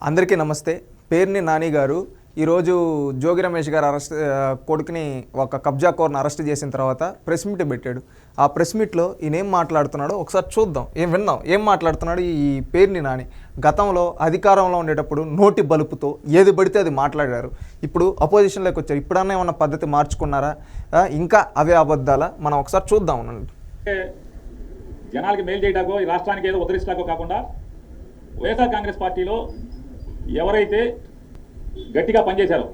అందరికీ నమస్తే. పేర్ని నాని గారు ఈరోజు జోగి రమేష్ గారు కొడుకుని ఒక కబ్జా కోర్ని అరెస్ట్ చేసిన తర్వాత ప్రెస్ మీట్ పెట్టాడు. ఆ ప్రెస్ మీట్లో ఈయన ఏం మాట్లాడుతున్నాడో ఒకసారి చూద్దాం, విందాం ఏం మాట్లాడుతున్నాడు ఈ పేర్ని నాని. గతంలో అధికారంలో ఉండేటప్పుడు నోటి బలుపుతో ఏది పడితే అది మాట్లాడారు. ఇప్పుడు అపోజిషన్లోకి వచ్చారు. ఇప్పుడన్నా ఏమన్నా పద్ధతి మార్చుకున్నారా, ఇంకా అవే అబద్ధాలా? మనం ఒకసారి చూద్దాం. జనాలకి మేలు చేయడాకో ఈ రాష్ట్రానికి ఏదో ఉద్ధరిస్తాకో కాకుండా వైఎస్ఆర్ కాంగ్రెస్ పార్టీలో ఎవరైతే గట్టిగా పనిచేశారో,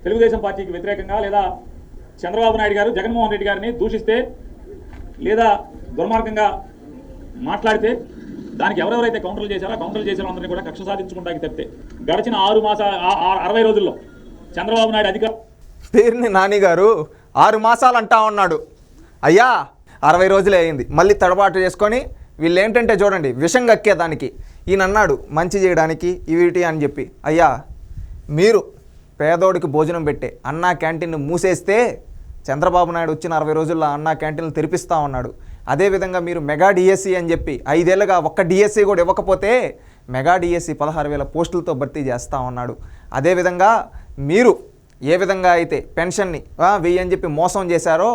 తెలుగుదేశం పార్టీకి వ్యతిరేకంగా లేదా చంద్రబాబు నాయుడు గారు జగన్మోహన్ రెడ్డి గారిని దూషిస్తే లేదా దుర్మార్గంగా మాట్లాడితే దానికి ఎవరెవరైతే కౌంటర్లు చేశారో కౌంటర్లు చేసిన అందరినీ కూడా కక్ష సాధించుకుంటాకి తప్పితే గడిచిన 60 రోజుల్లో చంద్రబాబు నాయుడు అధికారం పేర్ని నాని గారు 6 మాసాలు అంటా ఉన్నాడు. అయ్యా 60 రోజులే అయింది. మళ్ళీ తడబాటు చేసుకొని వీళ్ళు ఏంటంటే చూడండి, విషం కక్కేదానికి ఈయన అన్నాడు మంచి చేయడానికి ఇవిటి అని చెప్పి. అయ్యా మీరు పేదోడికి భోజనం పెట్టే అన్నా క్యాంటీన్ను మూసేస్తే చంద్రబాబు నాయుడు వచ్చిన 60 రోజుల్లో అన్నా క్యాంటీన్లు తెరిపిస్తూ ఉన్నాడు. అదేవిధంగా మీరు మెగా డిఎస్సి అని చెప్పి 5 ఏళ్ళుగా ఒక్క డిఎస్సి కూడా ఇవ్వకపోతే మెగా డిఎస్సి 16,000 పోస్టులతో భర్తీ చేస్తూ ఉన్నాడు. అదేవిధంగా మీరు ఏ విధంగా అయితే పెన్షన్ని 1000 అని చెప్పి మోసం చేశారో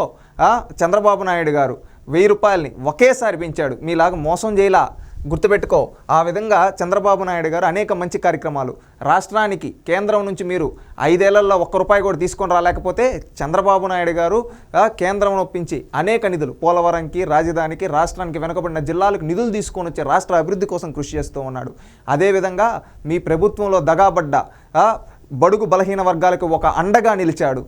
చంద్రబాబు నాయుడు గారు 1000 రూపాయలని ఒకేసారి పెంచాడు. మీలాగా మోసం చేయలా, గుర్తుపెట్టుకో. ఆ విధంగా చంద్రబాబు నాయుడు గారు అనేక మంచి కార్యక్రమాలు రాష్ట్రానికి కేంద్రం నుంచి మీరు 5 ఏళ్లలో ₹1 కూడా తీసుకొని రాలేకపోతే చంద్రబాబు నాయుడు గారు కేంద్రం ఒప్పించి అనేక నిధులు పోలవరంకి, రాజధానికి, రాష్ట్రానికి వెనుకబడిన జిల్లాలకు నిధులు తీసుకొని వచ్చి రాష్ట్ర అభివృద్ధి కోసం కృషి చేస్తూ ఉన్నాడు. అదేవిధంగా మీ ప్రభుత్వంలో దగాబడ్డ బడుగు బలహీన వర్గాలకు ఒక అండగా నిలిచాడు.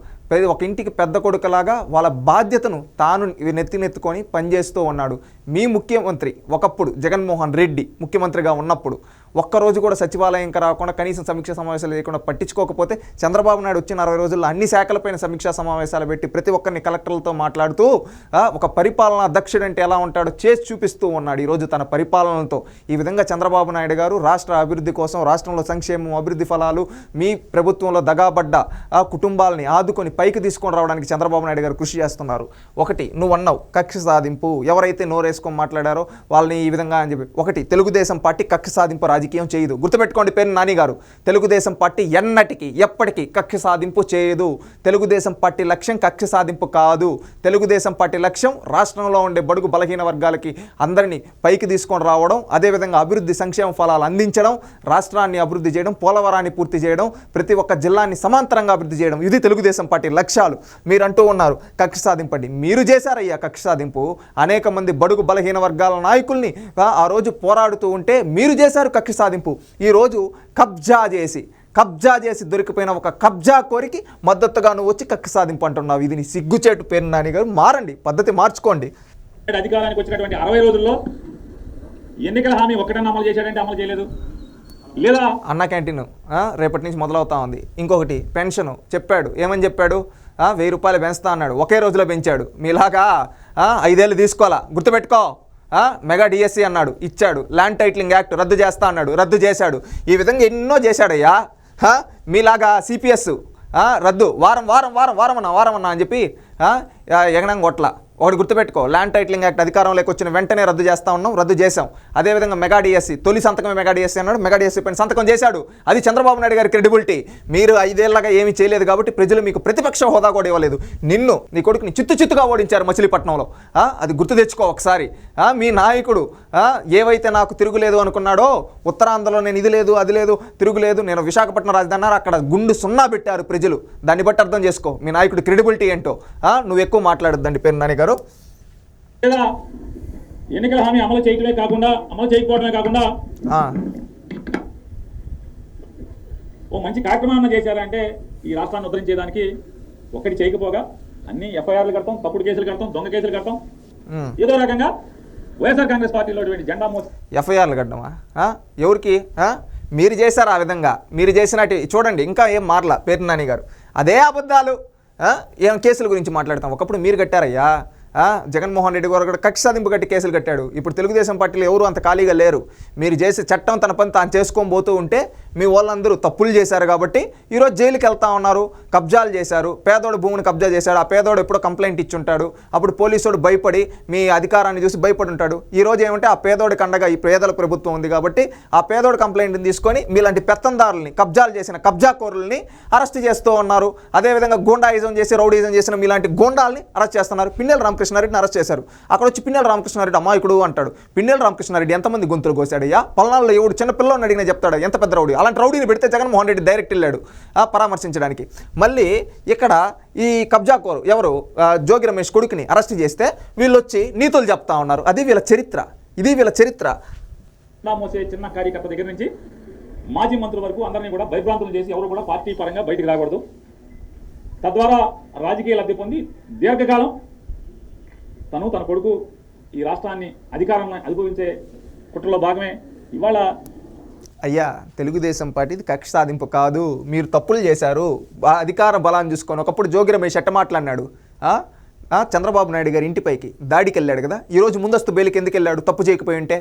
ఒక ఇంటికి పెద్ద కొడుకులాగా వాళ్ళ బాధ్యతను తాను నెత్తినెత్తుకొని పనిచేస్తూ ఉన్నాడు. మీ ముఖ్యమంత్రి ఒకప్పుడు జగన్మోహన్ రెడ్డి ముఖ్యమంత్రిగా ఉన్నప్పుడు ఒక్కరోజు కూడా సచివాలయంకి రాకుండా కనీసం సమీక్షా సమావేశాలు లేకుండా పట్టించుకోకపోతే చంద్రబాబు నాయుడు వచ్చిన 60 రోజుల్లో అన్ని శాఖలపైన సమీక్షా సమావేశాలు పెట్టి ప్రతి ఒక్కరిని కలెక్టర్లతో మాట్లాడుతూ ఒక పరిపాలనా దక్షుడు అంటే ఎలా ఉంటాడో చేసి చూపిస్తూ ఉన్నాడు. ఈరోజు తన పరిపాలనతో ఈ విధంగా చంద్రబాబు నాయుడు గారు రాష్ట్ర అభివృద్ధి కోసం, రాష్ట్రంలో సంక్షేమం, అభివృద్ధి ఫలాలు, మీ ప్రభుత్వంలో దగాబడ్డ కుటుంబాలని ఆదుకొని పైకి తీసుకొని రావడానికి చంద్రబాబు నాయుడు గారు కృషి చేస్తున్నారు. ఒకటి నువ్వు అన్నావు కక్ష సాధింపు, ఎవరైతే నోరేసుకొని మాట్లాడారో వాళ్ళని ఈ విధంగా అని చెప్పి. ఒకటి తెలుగుదేశం పార్టీ కక్ష సాధింపు రాజకీయం చేయదు. గుర్తుపెట్టుకోండి పేర్ని నాని గారు, తెలుగుదేశం పార్టీ ఎన్నటికీ ఎప్పటికీ కక్ష సాధింపు చేయదు. తెలుగుదేశం పార్టీ లక్ష్యం కక్ష సాధింపు కాదు. తెలుగుదేశం పార్టీ లక్ష్యం రాష్ట్రంలో ఉండే బడుగు బలహీన వర్గాలకి అందరినీ పైకి తీసుకొని రావడం, అదేవిధంగా అభివృద్ధి సంక్షేమ ఫలాలు అందించడం, రాష్ట్రాన్ని అభివృద్ధి చేయడం, పోలవరాన్ని పూర్తి చేయడం, ప్రతి ఒక్క జిల్లాని సమాంతరంగా అభివృద్ధి చేయడం. ఇది తెలుగుదేశం పార్టీ లక్ష్యాలు. మీరు అంటూ ఉన్నారు కక్ష సాధింపండి. మీరు చేశారయ్యా కక్ష సాధింపు. అనేక మంది బడుగు బలహీన వర్గాల నాయకుల్ని ఆ రోజు పోరాడుతూ ఉంటే మీరు చేశారు కక్ష సాధింపు. ఈరోజు కబ్జా చేసి దొరికిపోయిన ఒక కబ్జా కోరికి మద్దతుగా నువ్వు వచ్చి కక్ష సాధింపు అంటున్నావు. ఇది నీ సిగ్గుచేటు పేర్ని నాని గారు. మారండి, పద్ధతి మార్చుకోండి. అధికారానికి వచ్చినటువంటి 60 రోజుల్లో ఎన్నికల హామీ ఒక్కటన్నా అమలు చేశాడంటే అమలు చేయలేదు. లేదా అన్నా క్యాంటీన్ రేపటి నుంచి మొదలవుతా ఉంది. ఇంకొకటి పెన్షన్ చెప్పాడు. ఏమని చెప్పాడు? 1000 రూపాయలు పెంచుతా అన్నాడు. ఒకే రోజులో పెంచాడు. మీలాగా 5 ఏళ్ళు తీసుకోవాలా, గుర్తుపెట్టుకో. మెగా డిఎస్సి అన్నాడు, ఇచ్చాడు. ల్యాండ్ టైటిలింగ్ యాక్ట్ రద్దు చేస్తా అన్నాడు, రద్దు చేశాడు. ఈ విధంగా ఎన్నో చేశాడయ్యా. మీలాగా సిపిఎస్ రద్దు వారం అన్నా అని చెప్పి ఎగనం కొట్ల. ఒకటి గుర్తుపెట్టుకో, ల్యాండ్ టైటిలింగ్ యాక్ట్ అధికారంలోకి వచ్చిన వెంటనే రద్దు చేస్తా ఉన్నాం, రద్దు చేశాం. అదేవిధంగా మెగా డిఎస్సి తొలి సంతకమే మెగా డిఎస్సి అన్నాడు, మెగా డిఎస్సి పైన సంతకం చేశాడు. అది చంద్రబాబు నాయుడు గారి క్రెడిబిలిటీ. మీరు 5 ఏళ్ళగా ఏమీ చేయలేదు కాబట్టి ప్రజలు మీకు ప్రతిపక్ష హోదా కూడా ఇవ్వలేదు. నీ కొడుకుని చిత్తుగా ఓడించారు మచిలీపట్నంలో. అది గుర్తు తెచ్చుకో ఒకసారి. మీ నాయకుడు ఏవైతే నాకు తిరుగులేదు అనుకున్నాడో, ఉత్తరాంధ్రలో నేను ఇది లేదు అది లేదు తిరుగులేదు, నేను విశాఖపట్నం రాజధాని అన్నారు, అక్కడ గుండు 0 పెట్టారు ప్రజలు. దాన్ని బట్టి అర్థం చేసుకో మీ నాయకుడు క్రెడిబిలిటీ ఏంటో. నువ్వు ఎక్కువ మాట్లాడొద్దండి పేరు నాని గారు. ఎన్నికల హామీ అమలు చేయకపోవడమే కాకుండా ఓ మంచి కార్యక్రమాన్ని చేశారంటే ఈ రాష్ట్రాన్ని ఉద్ధరించేదానికి ఒకటి చేయకపోగా అన్ని ఎఫ్ఐఆర్లు కడతాం, తప్పుడు కేసులు కడతాం, దొంగ కేసులు కడతాం. ఏదో రకంగా వైఎస్ఆర్ కాంగ్రెస్ పార్టీలో జెండా మోసి ఎఫ్ఐఆర్లు కట్టడమా? ఎవరికి? మీరు చేశారు ఆ విధంగా. మీరు చేసినట్టు చూడండి, ఇంకా ఏం మారలా పేర్ని నాని గారు. అదే అబద్ధాలు. ఏం కేసుల గురించి మాట్లాడతాం. ఒకప్పుడు మీరు కట్టారయ్యా. జగన్మోహన్ రెడ్డి గారు కూడా కక్ష సాధింపు కట్టి కేసులు కట్టాడు. ఇప్పుడు తెలుగుదేశం పార్టీలో ఎవరు అంత ఖాళీగా లేరు. మీరు చేసే చట్టం తన పని తాను చేసుకోబోతూ ఉంటే మీ వాళ్ళందరూ తప్పులు చేశారు కాబట్టి ఈరోజు జైలుకి వెళ్తా ఉన్నారు. కబ్జాలు చేశారు, పేదోడు భూమిని కబ్జా చేశాడు. ఆ పేదోడు ఎప్పుడో కంప్లైంట్ ఇచ్చుంటాడు. అప్పుడు పోలీసుడు భయపడి మీ అధికారాన్ని చూసి భయపడి ఉంటాడు. ఈరోజు ఏమంటే ఆ పేదోడికి అండగా ఈ పేదల ప్రభుత్వం ఉంది కాబట్టి ఆ పేదోడు కంప్లైంట్ని తీసుకొని మీలాంటి పెత్తందారుల్ని, కబ్జాలు చేసిన కబ్జాకోరుల్ని అరెస్ట్ చేస్తూ ఉన్నారు. అదేవిధంగా గూండాయిజం చేసి రౌడీజం చేసిన మీలాంటి గూండాల్ని అరెస్ట్ చేస్తున్నారు. పిన్నెల రామకృష్ణారెడ్డిని అరెస్ట్ చేశారు. అక్కడ వచ్చి పిన్నెల రామకృష్ణారెడ్డి అమాయకుడు అంటాడు. పిన్నెల రామకృష్ణారెడ్డి ఎంతమంది గొంతులు కోసాడయ్యా? పల్నాడులో ఎవడు చిన్న పిల్లని అడిగినా చెప్తాడు ఎంత పెద్ద రౌడీ. అలాంటి రౌడీని పెడితే జగన్మోహన్ రెడ్డి డైరెక్ట్ వెళ్ళాడు పరామర్శించడానికి. మళ్ళీ ఇక్కడ ఈ కబ్జాకోరు ఎవరు జోగి రమేష్ కొడుకుని అరెస్ట్ చేస్తే వీళ్ళు వచ్చి నీతులు చెప్తా ఉన్నారు. అది వీళ్ళ చరిత్ర, ఇది వీళ్ళ చరిత్ర. మోసే చిన్న కార్యకర్త దగ్గర నుంచి మాజీ మంత్రుల వరకు అందరినీ కూడా భయభ్రాంతులు చేసి ఎవరు కూడా పార్టీ పరంగా బయటికి రాకూడదు. తద్వారా రాజకీయ లబ్ధి పొంది దీర్ఘకాలం తన కొడుకు ఈ రాష్ట్రాన్ని అధికారాన్ని అనుభవించే కుట్రలో భాగమే ఇవాళ. అయ్యా, తెలుగుదేశం పార్టీది కక్ష సాధింపు కాదు. మీరు తప్పులు చేశారు. అధికార బలాన్ని చూసుకొని ఒకప్పుడు జోగి రమేష్ ఎట్ట మాట్లాడినాడు. చంద్రబాబు నాయుడు గారి ఇంటిపైకి దాడికి వెళ్ళాడు కదా. ఈరోజు ముందస్తు బెయిల్కి ఎందుకు వెళ్ళాడు? తప్పు చేయకపోయి ఉంటే.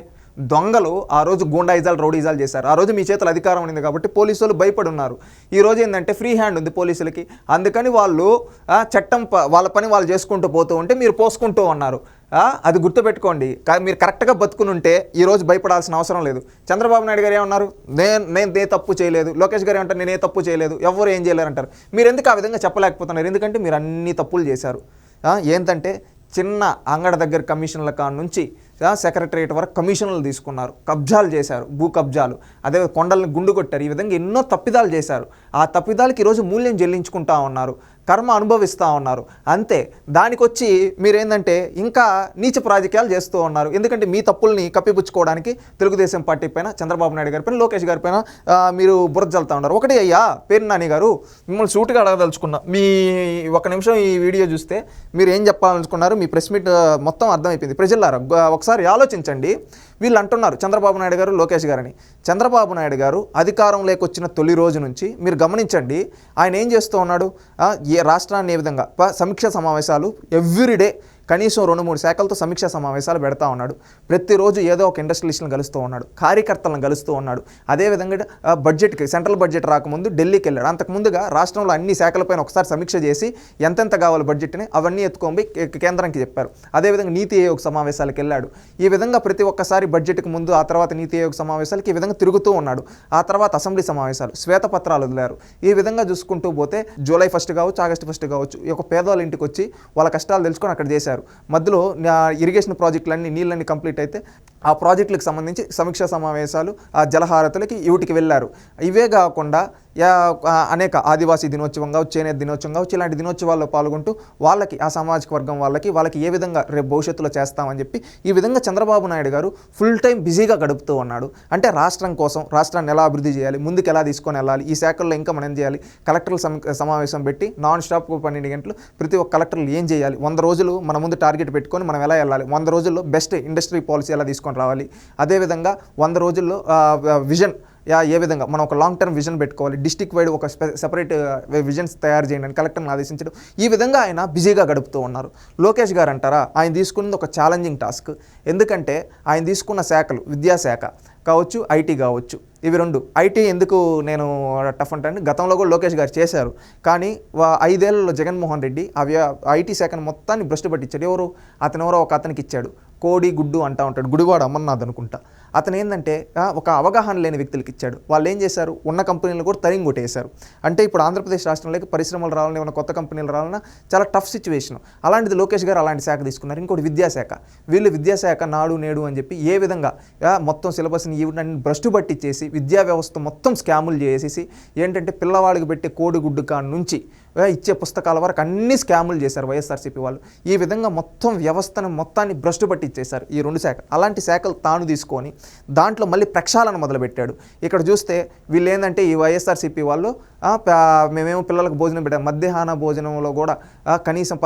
దొంగలు ఆ రోజు గూండాయిజాలు రౌడీజాలు చేశారు. ఆ రోజు మీ చేతులు అధికారం ఉంది కాబట్టి పోలీసులు భయపడి ఉన్నారు. ఈరోజు ఏంటంటే ఫ్రీ హ్యాండ్ ఉంది పోలీసులకి. అందుకని వాళ్ళు చట్టం వాళ్ళ పని వాళ్ళు చేసుకుంటూ పోతూ ఉంటే మీరు పోసుకుంటూ ఉన్నారు. అది గుర్తుపెట్టుకోండి. మీరు కరెక్ట్గా బతుకుని ఉంటే ఈరోజు భయపడాల్సిన అవసరం లేదు. చంద్రబాబు నాయుడు గారు ఏమన్నారు? నేను తప్పు చేయలేదు. లోకేష్ గారు ఏమంటారు? నేనే తప్పు చేయలేదు. ఎవరు ఏం చేయలేరు అంటారు. మీరు ఎందుకు ఆ విధంగా చెప్పలేకపోతున్నారు? ఎందుకంటే మీరు అన్ని తప్పులు చేశారు. ఏంటంటే చిన్న అంగడి దగ్గర కమిషన్ల కాడ నుంచి సెక్రటరియట్ వరకు కమిషన్లు తీసుకున్నారు, కబ్జాలు చేశారు, భూ కబ్జాలు, అదే కొండల్ని గుండు కొట్టారు. ఈ విధంగా ఎన్నో తప్పిదాలు చేశారు. ఆ తప్పిదాలకి ఈరోజు మూల్యం చెల్లించుకుంటా ఉన్నారు, కర్మ అనుభవిస్తూ ఉన్నారు. అంతే. దానికి వచ్చి మీరేంటంటే ఇంకా నీచపు రాజకీయాలు చేస్తూ ఉన్నారు. ఎందుకంటే మీ తప్పుల్ని కప్పిపుచ్చుకోవడానికి తెలుగుదేశం పార్టీ పైన, చంద్రబాబు నాయుడు గారి పైన, లోకేష్ గారి పైన మీరు బురద జల్లుతూ ఉన్నారు. ఒకటి అయ్యా, పేరు నాని గారు, మిమ్మల్ని సూటుగా అడగదలుచుకున్నా. మీ ఒక నిమిషం ఈ వీడియో చూస్తే మీరు ఏం చెప్పాలనుకున్నారు? మీ ప్రెస్ మీట్ మొత్తం అర్థమైపోయింది. ప్రజలారా ఒకసారి ఆలోచించండి. వీళ్ళు అంటున్నారు చంద్రబాబు నాయుడు గారు, లోకేష్ గారని. చంద్రబాబు నాయుడు గారు అధికారంలోకి వచ్చిన తొలి రోజు నుంచి మీరు గమనించండి, ఆయన ఏం చేస్తూ ఉన్నాడు? ఏ రాష్ట్రాన్ని ఏ విధంగా సమీక్ష సమావేశాలు ఎవ్రీడే కనీసం 2-3 శాఖలతో సమీక్షా సమావేశాలు పెడతా ఉన్నాడు. ప్రతిరోజు ఏదో ఒక ఇండస్ట్రియలిస్ట్ని కలుస్తూ ఉన్నాడు, కార్యకర్తలను కలుస్తూ ఉన్నాడు. అదేవిధంగా బడ్జెట్కి, సెంట్రల్ బడ్జెట్ రాకముందు ఢిల్లీకి వెళ్ళాడు. అంతకుముందుగా రాష్ట్రంలో అన్ని శాఖలపైన ఒకసారి సమీక్ష చేసి ఎంతెంత కావాలి బడ్జెట్ని అవన్నీ ఎత్తుకొని కేంద్రానికి చెప్పారు. అదేవిధంగా నీతి ఆయోగ్ సమావేశాలకు వెళ్ళాడు. ఈ విధంగా ప్రతి ఒక్కసారి బడ్జెట్కి ముందు, ఆ తర్వాత నీతి ఆయోగ్ సమావేశాలకి ఈ విధంగా తిరుగుతూ ఉన్నాడు. ఆ తర్వాత అసెంబ్లీ సమావేశాలు, శ్వేతపత్రాలు వదిలారు. ఈ విధంగా చూసుకుంటూ పోతే జూలై 1 కావచ్చు, ఆగస్టు 1 కావచ్చు, ఒక పేదవాళ్ళ ఇంటికి వచ్చి వాళ్ళ కష్టాలు తెలుసుకొని అక్కడ చేశారు. మధ్యలో ఇరిగేషన్ ప్రాజెక్టులన్నీ నీళ్ళన్నీ కంప్లీట్ అయితే ఆ ప్రాజెక్టులకు సంబంధించి సమీక్షా సమావేశాలు, ఆ జలహారతులకి వీటికి వెళ్ళారు. ఇవే కాకుండా అనేక ఆదివాసీ దినోత్సవం కావచ్చు, చేనేత దినోత్సవం కావచ్చు, ఇలాంటి దినోత్సవాల్లో పాల్గొంటూ వాళ్ళకి, ఆ సామాజిక వర్గం వాళ్ళకి ఏ విధంగా రేపు భవిష్యత్తులో చేస్తామని చెప్పి ఈ విధంగా చంద్రబాబు నాయుడు గారు ఫుల్ టైం బిజీగా గడుపుతూ ఉన్నాడు. అంటే రాష్ట్రం కోసం, రాష్ట్రాన్ని ఎలా అభివృద్ధి చేయాలి, ముందుకు ఎలా తీసుకొని వెళ్ళాలి, ఈ శాఖల్లో ఇంకా మనం ఏం చేయాలి, కలెక్టర్ల సమావేశం పెట్టి నాన్ స్టాప్ 12 గంటలు ప్రతి ఒక్క కలెక్టర్లు ఏం చేయాలి, 100 రోజులు మన ముందు టార్గెట్ పెట్టుకొని మనం ఎలా వెళ్ళాలి, 100 రోజుల్లో బెస్ట్ ఇండస్ట్రీ పాలసీ ఎలా తీసుకొని రావాలి, అదేవిధంగా 100 రోజుల్లో విజన్ ఏ విధంగా మనం ఒక లాంగ్ టర్మ్ విజన్ పెట్టుకోవాలి, డిస్ట్రిక్ట్ వైడ్ ఒక సెపరేట్ విజన్స్ తయారు చేయండి అని కలెక్టర్ని ఆదేశించడం. ఈ విధంగా ఆయన బిజీగా గడుపుతూ ఉన్నారు. లోకేష్ గారు అంటారా, ఆయన తీసుకున్నది ఒక ఛాలెంజింగ్ టాస్క్. ఎందుకంటే ఆయన తీసుకున్న శాఖలు, విద్యాశాఖ కావచ్చు, ఐటీ కావచ్చు, ఇవి 2. ఐటీ ఎందుకు నేను టఫ్ అంటే, గతంలో కూడా లోకేష్ గారు చేశారు. కానీ 5 ఏళ్లలో జగన్మోహన్ రెడ్డి ఐటీ శాఖను మొత్తాన్ని భ్రష్టు పట్టించాడు. ఎవరో ఒక అతనికి ఇచ్చాడు, కోడి గుడ్డు అంటూ ఉంటాడు, గుడివాడు అమర్నాథ్ అనుకుంటా. అతను ఏంటంటే ఒక అవగాహన లేని వ్యక్తులకి ఇచ్చాడు. వాళ్ళు ఏం చేశారు, ఉన్న కంపెనీలు కూడా తరిగి కొట్టేశారు. అంటే ఇప్పుడు ఆంధ్రప్రదేశ్ రాష్ట్రంలోకి పరిశ్రమలు రావాలని, ఏమైనా కొత్త కంపెనీలు రావాలన్నా చాలా టఫ్ సిచ్యువేషన్. అలాంటిది లోకేష్ గారు అలాంటి శాఖ తీసుకున్నారు. ఇంకోటి విద్యాశాఖ. వీళ్ళు విద్యాశాఖ నాడు నేడు అని చెప్పి ఏ విధంగా మొత్తం సిలబస్ని ఈవెన్ భ్రష్టు పట్టించేసి విద్యా వ్యవస్థ మొత్తం స్కాములు చేసేసి ఏంటంటే పిల్లవాడికి పెట్టే కోడిగుడ్డు కాడ నుంచి ఇచ్చే పుస్తకాల వరకు అన్ని స్కాములు చేశారు వైఎస్ఆర్సీపీ వాళ్ళు. ఈ విధంగా మొత్తం వ్యవస్థను మొత్తాన్ని భ్రష్టు పట్టించేశారు ఈ 2 శాఖలు. అలాంటి శాఖలు తాను తీసుకొని దాంట్లో మళ్ళీ ప్రక్షాళన మొదలుపెట్టాడు. ఇక్కడ చూస్తే వీళ్ళు ఏంటంటే ఈ వైఎస్ఆర్సీపీ వాళ్ళు మేమేమో పిల్లలకు భోజనం పెట్టాం, మధ్యాహ్న భోజనంలో కూడా కనీసం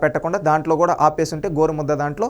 పెట్టకుండా దాంట్లో కూడా ఆపేస్తుంటే గోరుముద్ద దాంట్లో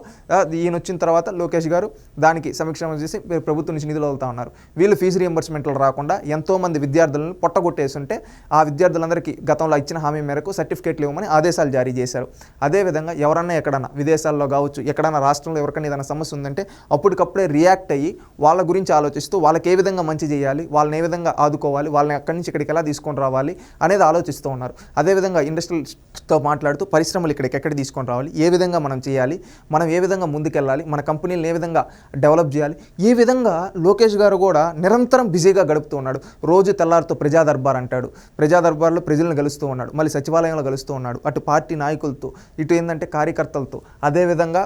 ఈయన వచ్చిన తర్వాత లోకేష్ గారు దానికి సమీక్ష చేసి ప్రభుత్వం నుంచి నిధులు వదులుతా ఉన్నారు. వీళ్ళు ఫీజు రియంబర్స్మెంట్లు రాకుండా ఎంతోమంది విద్యార్థులను పొట్టగొట్టేస్తుంటే ఆ విద్యార్థులందరికీ గతంలో ఇచ్చిన హామీ మేరకు సర్టిఫికేట్లు ఇవ్వమని ఆదేశాలు జారీ చేశారు. అదేవిధంగా ఎవరన్నా ఎక్కడన్నా విదేశాల్లో కావచ్చు, ఎక్కడన్నా రాష్ట్రంలో ఎవరికైనా ఏదైనా సమస్య ఉందంటే అప్పటికప్పుడే రియాక్ట్ అయ్యి వాళ్ళ గురించి ఆలోచిస్తూ వాళ్ళకి ఏ విధంగా మంచి చేయాలి, వాళ్ళని ఏ విధంగా ఆదుకోవాలి, వాళ్ళని అక్కడి నుంచి ఇక్కడికి ఎలా తీసుకొని రావాలి అనేది ఆలోచిస్తూ ఉన్నారు. అదేవిధంగా ఇండస్ట్రీస్తో మాట్లాడుతూ పరిశ్రమలు ఇక్కడికి ఎక్కడ తీసుకొని రావాలి, ఏ విధంగా మనం చేయాలి, మనం ఏ విధంగా ముందుకెళ్ళాలి, మన కంపెనీలను ఏ విధంగా డెవలప్ చేయాలి, ఈ విధంగా లోకేష్ గారు కూడా నిరంతరం బిజీగా గడుపుతూ ఉన్నాడు. రోజు తెల్లారితో ప్రజా దర్బార్ అంటాడు, ప్రజా దర్బార్లో ప్రజలను కలుస్తూ ఉన్నాడు, మళ్ళీ సచివాలయంలో కలుస్తూ ఉన్నాడు, అటు పార్టీ నాయకులతో ఇటు ఏంటంటే కార్యకర్తలతో, అదేవిధంగా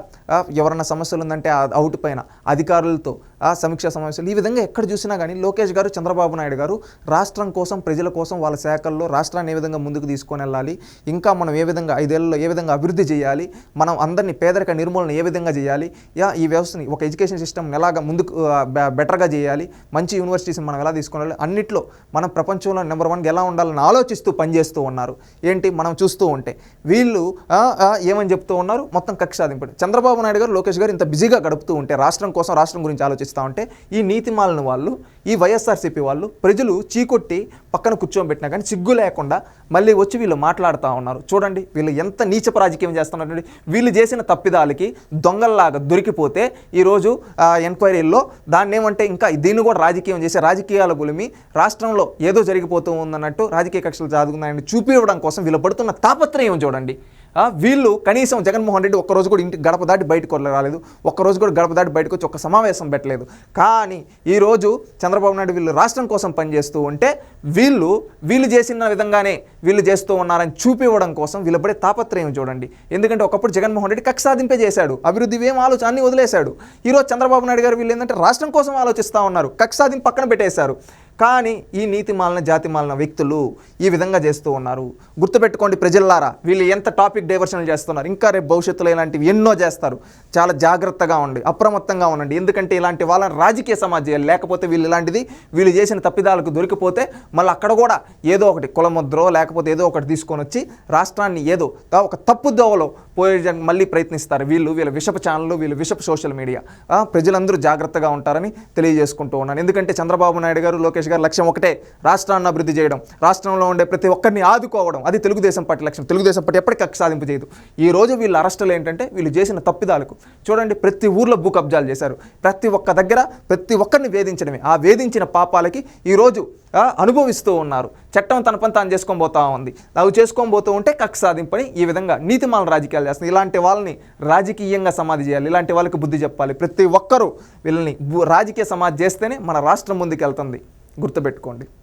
ఎవరన్నా సమస్యలు ఉందంటే అవుట్ పైన అధికారులతో సమీక్షా సమావేశాలు, ఈ విధంగా ఎక్కడ చూసినా కానీ లోకేష్ గారు, చంద్రబాబు నాయుడు గారు రాష్ట్రం కోసం, ప్రజల కోసం, వాళ్ళ శాఖల్లో రాష్ట్రాన్ని ఏ విధంగా ముందుకు తీసుకొని వెళ్ళాలి, ఇంకా మనం ఏ విధంగా 5 ఏళ్లలో ఏ విధంగా అభివృద్ధి చేయాలి, మనం అందరినీ పేదరిక నిర్మూలన ఏ విధంగా చేయాలి, ఈ వ్యవస్థని ఒక ఎడ్యుకేషన్ సిస్టమ్ ఎలాగా ముందుకు బెటర్గా చేయాలి, మంచి యూనివర్సిటీస్ని మనం ఎలా తీసుకొని అన్నిట్లో మనం ప్రపంచంలో నెంబర్ 1 ఎలా ఉండాలని ఆలోచిస్తూ పనిచేస్తూ ఉన్నారు. ఏంటి మనం చూస్తూ ఉంటే వీళ్ళు ఏమని చెప్తూ ఉన్నారు, మొత్తం కక్ష సాధింపు. చంద్రబాబు నాయుడు గారు, లోకేష్ గారు ఇంత బిజీగా గడుపుతూ ఉంటే, రాష్ట్రం కోసం, రాష్ట్రం గురించి ఆలోచిస్తూ ఉంటే, ఈ నీతిమాలిన వాళ్ళు, ఈ వైఎస్ఆర్సీపీ వాళ్ళు ప్రజలు చీకొట్టి పక్కన కూర్చోబెట్టినా కానీ సిగ్గు లేకుండా మళ్ళీ వచ్చి వీళ్ళు మాట్లాడుతూ ఉన్నారు. చూడండి వీళ్ళు ఎంత నీచపు రాజకీయం చేస్తున్నారు. వీళ్ళు చేసిన తప్పిదాలకి దొంగల్లాగా దొరికిపోతే ఈరోజు ఎంక్వైరీల్లో దాన్ని ఏమంటే ఇంకా దీన్ని కూడా రాజకీయం చేసే రాజకీయాల గులిమి రాష్ట్రంలో ఏదో జరిగిపోతూ ఉందన్నట్టు రాజకీయ కక్షలు సాగుతున్నాయని చూపించడం కోసం వీళ్ళు పడుతున్న తాపత్రయం చూడండి. వీళ్ళు కనీసం జగన్మోహన్ రెడ్డి ఒక్కరోజు కూడా ఇంటి గడప దాటి బయటకు రాలేదు, ఒక్కరోజు కూడా గడప దాటి బయటకు వచ్చి ఒక్క సమావేశం పెట్టలేదు. కానీ ఈరోజు చంద్రబాబు నాయుడు వీళ్ళు రాష్ట్రం కోసం పనిచేస్తూ ఉంటే వీళ్ళు చేసిన విధంగానే వీళ్ళు చేస్తూ ఉన్నారని చూపివ్వడం కోసం వీళ్ళు పడే తాపత్రయం చూడండి. ఎందుకంటే ఒకప్పుడు జగన్మోహన్ రెడ్డి కక్ష సాధింపే చేశాడు, అభివృద్ధి ఏం ఆలోచన అన్ని వదిలేశాడు. ఈరోజు చంద్రబాబు నాయుడు గారు వీళ్ళు ఏంటంటే రాష్ట్రం కోసం ఆలోచిస్తూ ఉన్నారు, కక్ష సాధింపు పక్కన పెట్టేశారు. కానీ ఈ నీతిమాలిన జాతిమాలిన వ్యక్తులు ఈ విధంగా చేస్తూ ఉన్నారు. గుర్తుపెట్టుకోండి ప్రజల్లారా, వీళ్ళు ఎంత టాపిక్ డైవర్షన్లు చేస్తున్నారు. ఇంకా రేపు భవిష్యత్తులో ఇలాంటివి ఎన్నో చేస్తారు. చాలా జాగ్రత్తగా ఉండి, అప్రమత్తంగా ఉండండి. ఎందుకంటే ఇలాంటి వాళ్ళని రాజకీయ సమాజం చేయాలి. లేకపోతే వీళ్ళు చేసిన తప్పిదాలకు దొరికిపోతే మళ్ళీ అక్కడ కూడా ఏదో ఒకటి కులముద్రో లేకపోతే ఏదో ఒకటి తీసుకొని వచ్చి రాష్ట్రాన్ని ఏదో ఒక తప్పు దోవలో పోయే మళ్ళీ ప్రయత్నిస్తారు. వీళ్ళ విషపు ఛానళ్ళు, వీళ్ళ విషపు సోషల్ మీడియా. ప్రజలందరూ జాగ్రత్తగా ఉంటారని తెలియజేసుకుంటూ ఉన్నాను. ఎందుకంటే చంద్రబాబు నాయుడు గారు, లోకేష్ గారి లక్ష్యం ఒకటే, రాష్ట్రాన్ని అభివృద్ధి చేయడం, రాష్ట్రంలో ఉండే ప్రతి ఒక్కరిని ఆదుకోవడం. అది తెలుగుదేశం పార్టీ లక్ష్యం. తెలుగుదేశం పార్టీ ఎప్పటికీ కక్ష సాధింపు చేయదు. ఈ రోజు వీళ్ళ అరెస్టులు ఏంటంటే వీళ్ళు చేసిన తప్పిదాలకు చూడండి. ప్రతి ఊర్లో భూ కబ్జాలు చేశారు, ప్రతి ఒక్క దగ్గర ప్రతి ఒక్కరిని వేధించడమే. ఆ వేధించిన పాపాలకి ఈరోజు అనుభవిస్తూ ఉన్నారు. చట్టం తన పని తాను చేసుకొని పోతా ఉంది. అవి చేసుకొని పోతూ ఉంటే కక్ష సాధింపని ఈ విధంగా నీతిమాల రాజకీయాలు చేస్తుంది. ఇలాంటి వాళ్ళని రాజకీయంగా సమాధి చేయాలి, ఇలాంటి వాళ్ళకి బుద్ధి చెప్పాలి. ప్రతి ఒక్కరూ వీళ్ళని రాజకీయ సమాధి చేస్తేనే మన రాష్ట్రం ముందుకు వెళ్తుంది. గుర్తుపెట్టుకోండి.